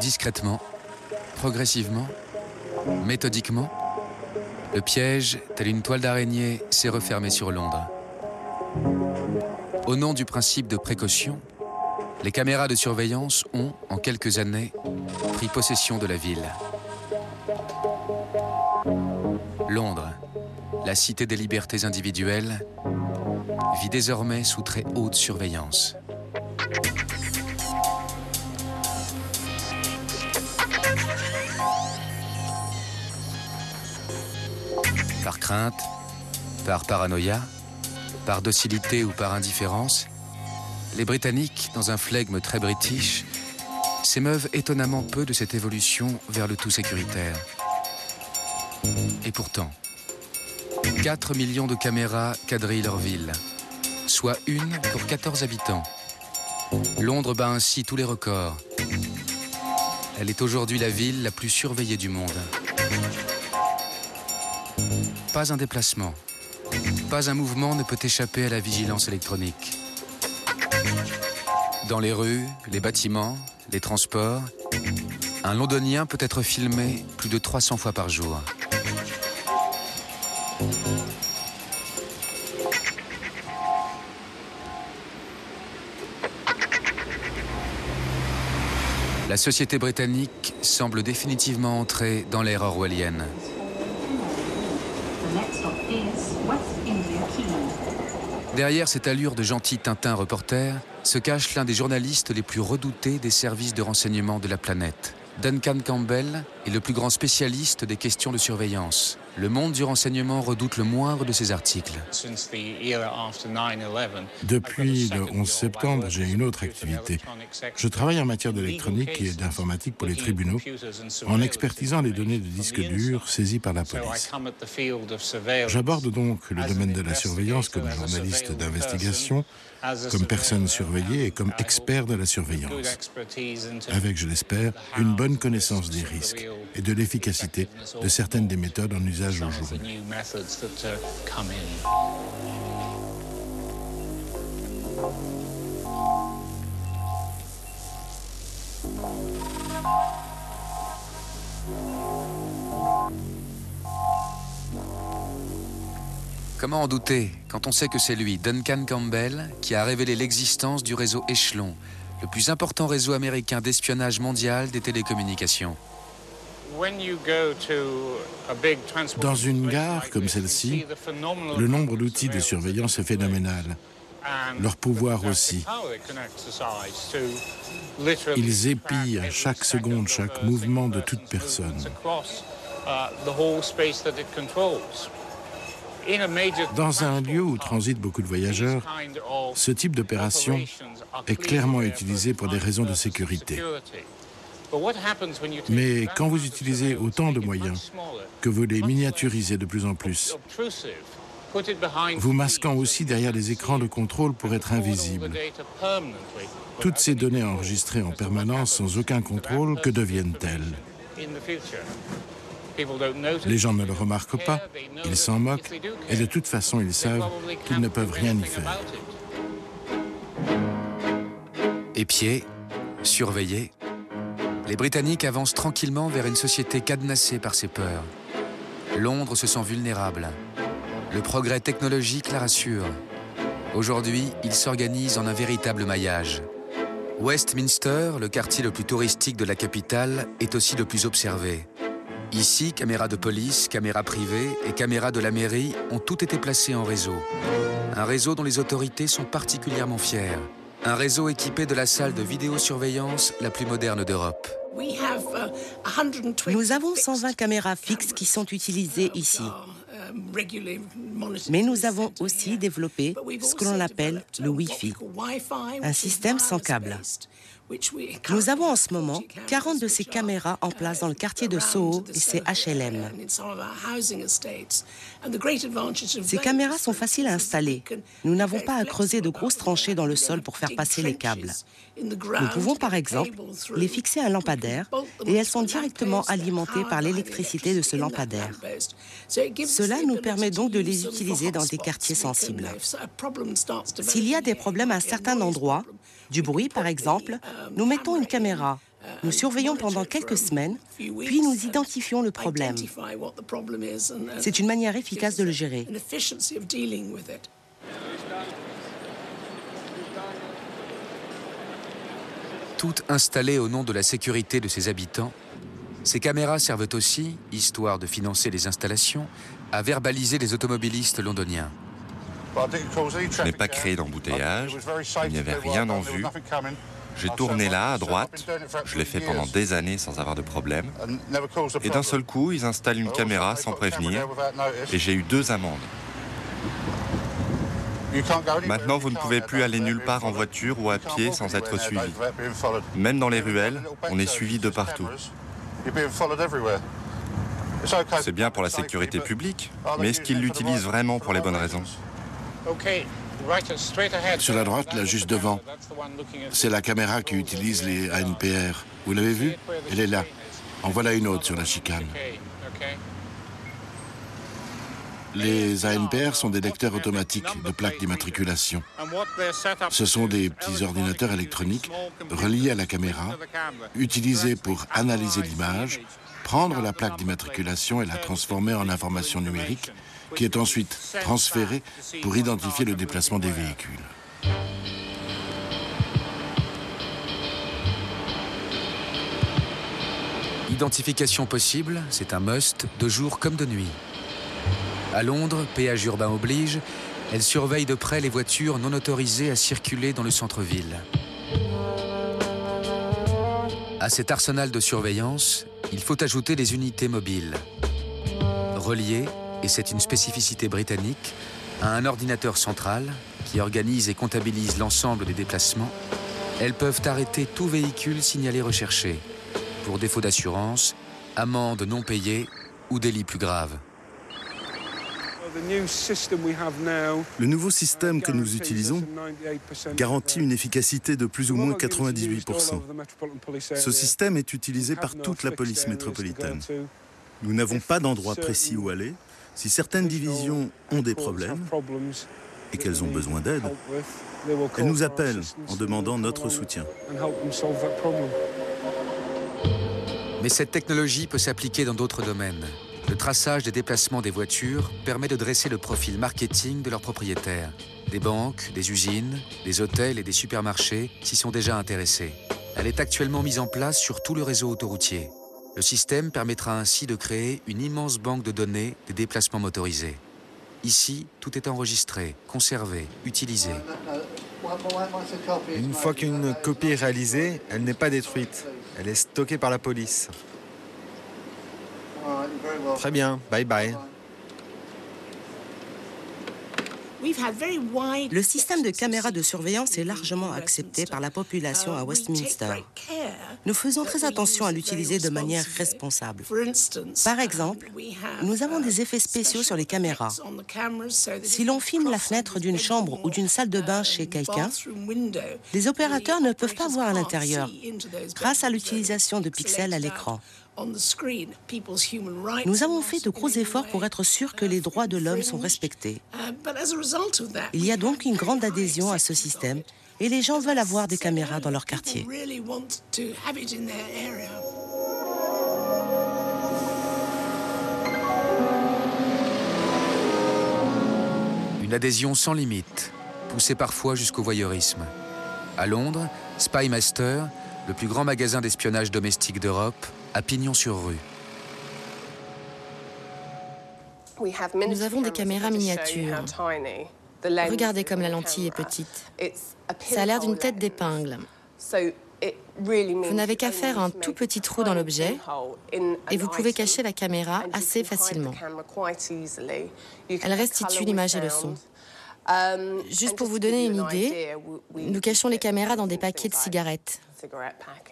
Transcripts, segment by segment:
Discrètement, progressivement, méthodiquement, le piège, tel une toile d'araignée, s'est refermé sur Londres. Au nom du principe de précaution, les caméras de surveillance ont, en quelques années, pris possession de la ville. Londres, la cité des libertés individuelles, vit désormais sous très haute surveillance. Par crainte, par paranoïa, par docilité ou par indifférence, les Britanniques, dans un flegme très british, s'émeuvent étonnamment peu de cette évolution vers le tout sécuritaire. Et pourtant, 4 millions de caméras quadrillent leur ville, soit une pour 14 habitants. Londres bat ainsi tous les records. Elle est aujourd'hui la ville la plus surveillée du monde. Pas un déplacement, pas un mouvement ne peut échapper à la vigilance électronique. Dans les rues, les bâtiments, les transports, un Londonien peut être filmé plus de 300 fois par jour. La société britannique semble définitivement entrer dans l'ère orwellienne. Derrière cette allure de gentil Tintin reporter se cache l'un des journalistes les plus redoutés des services de renseignement de la planète. Duncan Campbell est le plus grand spécialiste des questions de surveillance. Le monde du renseignement redoute le moindre de ses articles. Depuis le 11 septembre, j'ai une autre activité. Je travaille en matière d'électronique et d'informatique pour les tribunaux, en expertisant les données de disques durs saisies par la police. J'aborde donc le domaine de la surveillance comme journaliste d'investigation, comme personne surveillée et comme expert de la surveillance. Avec, je l'espère, une bonne connaissance des risques et de l'efficacité de certaines des méthodes en usage aujourd'hui. Comment en douter quand on sait que c'est lui, Duncan Campbell, qui a révélé l'existence du réseau Echelon, le plus important réseau américain d'espionnage mondial des télécommunications. Dans une gare comme celle-ci, le nombre d'outils de surveillance est phénoménal. Leur pouvoir aussi. Ils épient à chaque seconde, chaque mouvement de toute personne. Dans un lieu où transitent beaucoup de voyageurs, ce type d'opération est clairement utilisé pour des raisons de sécurité. Mais quand vous utilisez autant de moyens, que vous les miniaturisez de plus en plus, vous masquant aussi derrière les écrans de contrôle pour être invisible. Toutes ces données enregistrées en permanence sans aucun contrôle, que deviennent-elles ? Les gens ne le remarquent pas, ils s'en moquent, et de toute façon, ils savent qu'ils ne peuvent rien y faire. Épiés, surveillés, les Britanniques avancent tranquillement vers une société cadenassée par ses peurs. Londres se sent vulnérable. Le progrès technologique la rassure. Aujourd'hui, il s'organise en un véritable maillage. Westminster, le quartier le plus touristique de la capitale, est aussi le plus observé. Ici, caméras de police, caméras privées et caméras de la mairie ont toutes été placées en réseau. Un réseau dont les autorités sont particulièrement fières. Un réseau équipé de la salle de vidéosurveillance la plus moderne d'Europe. Nous avons 120 caméras fixes qui sont utilisées ici. Mais nous avons aussi développé ce que l'on appelle le Wi-Fi, un système sans câble. Nous avons en ce moment 40 de ces caméras en place dans le quartier de Soho et ses HLM. Ces caméras sont faciles à installer. Nous n'avons pas à creuser de grosses tranchées dans le sol pour faire passer les câbles. Nous pouvons par exemple les fixer à un lampadaire et elles sont directement alimentées par l'électricité de ce lampadaire. Cela nous permet donc de les utiliser dans des quartiers sensibles. S'il y a des problèmes à certains endroits, du bruit par exemple, nous mettons une caméra. Nous surveillons pendant quelques semaines, puis nous identifions le problème. C'est une manière efficace de le gérer. Toutes installées au nom de la sécurité de ses habitants, ces caméras servent aussi, histoire de financer les installations, à verbaliser les automobilistes londoniens. Je n'ai pas créé d'embouteillage, il n'y avait rien en vue. J'ai tourné là, à droite, je l'ai fait pendant des années sans avoir de problème. Et d'un seul coup, ils installent une caméra sans prévenir, et j'ai eu 2 amendes. Maintenant, vous ne pouvez plus aller nulle part en voiture ou à pied sans être suivi. Même dans les ruelles, on est suivi de partout. C'est bien pour la sécurité publique, mais est-ce qu'ils l'utilisent vraiment pour les bonnes raisons? Sur la droite, là, juste devant, c'est la caméra qui utilise les ANPR. Vous l'avez vue? Elle est là. En voilà une autre sur la chicane. Les ANPR sont des lecteurs automatiques de plaques d'immatriculation. Ce sont des petits ordinateurs électroniques reliés à la caméra, utilisés pour analyser l'image, prendre la plaque d'immatriculation et la transformer en information numérique, qui est ensuite transférée pour identifier le déplacement des véhicules. Identification possible, c'est un must, de jour comme de nuit. À Londres, péage urbain oblige, elle surveille de près les voitures non autorisées à circuler dans le centre-ville. À cet arsenal de surveillance, il faut ajouter les unités mobiles. Reliées, et c'est une spécificité britannique, à un ordinateur central qui organise et comptabilise l'ensemble des déplacements, elles peuvent arrêter tout véhicule signalé recherché, pour défaut d'assurance, amende non payée ou délit plus grave. Le nouveau système que nous utilisons garantit une efficacité de plus ou moins 98%. Ce système est utilisé par toute la police métropolitaine. Nous n'avons pas d'endroit précis où aller. Si certaines divisions ont des problèmes et qu'elles ont besoin d'aide, elles nous appellent en demandant notre soutien. Mais cette technologie peut s'appliquer dans d'autres domaines. Le traçage des déplacements des voitures permet de dresser le profil marketing de leurs propriétaires. Des banques, des usines, des hôtels et des supermarchés s'y sont déjà intéressés. Elle est actuellement mise en place sur tout le réseau autoroutier. Le système permettra ainsi de créer une immense banque de données des déplacements motorisés. Ici, tout est enregistré, conservé, utilisé. Une fois qu'une copie est réalisée, elle n'est pas détruite. Elle est stockée par la police. Très bien, bye bye. Le système de caméras de surveillance est largement accepté par la population à Westminster. Nous faisons très attention à l'utiliser de manière responsable. Par exemple, nous avons des effets spéciaux sur les caméras. Si l'on filme la fenêtre d'une chambre ou d'une salle de bain chez quelqu'un, les opérateurs ne peuvent pas voir à l'intérieur grâce à l'utilisation de pixels à l'écran. Nous avons fait de gros efforts pour être sûrs que les droits de l'homme sont respectés. Il y a donc une grande adhésion à ce système et les gens veulent avoir des caméras dans leur quartier. Une adhésion sans limite, poussée parfois jusqu'au voyeurisme. À Londres, Spymaster, le plus grand magasin d'espionnage domestique d'Europe, a pignon sur rue. Nous avons des caméras miniatures. Regardez comme la lentille est petite. Ça a l'air d'une tête d'épingle. Vous n'avez qu'à faire un tout petit trou dans l'objet et vous pouvez cacher la caméra assez facilement. Elle restitue l'image et le son. Juste pour vous donner une idée, nous cachons les caméras dans des paquets de cigarettes,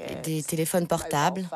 et des téléphones portables.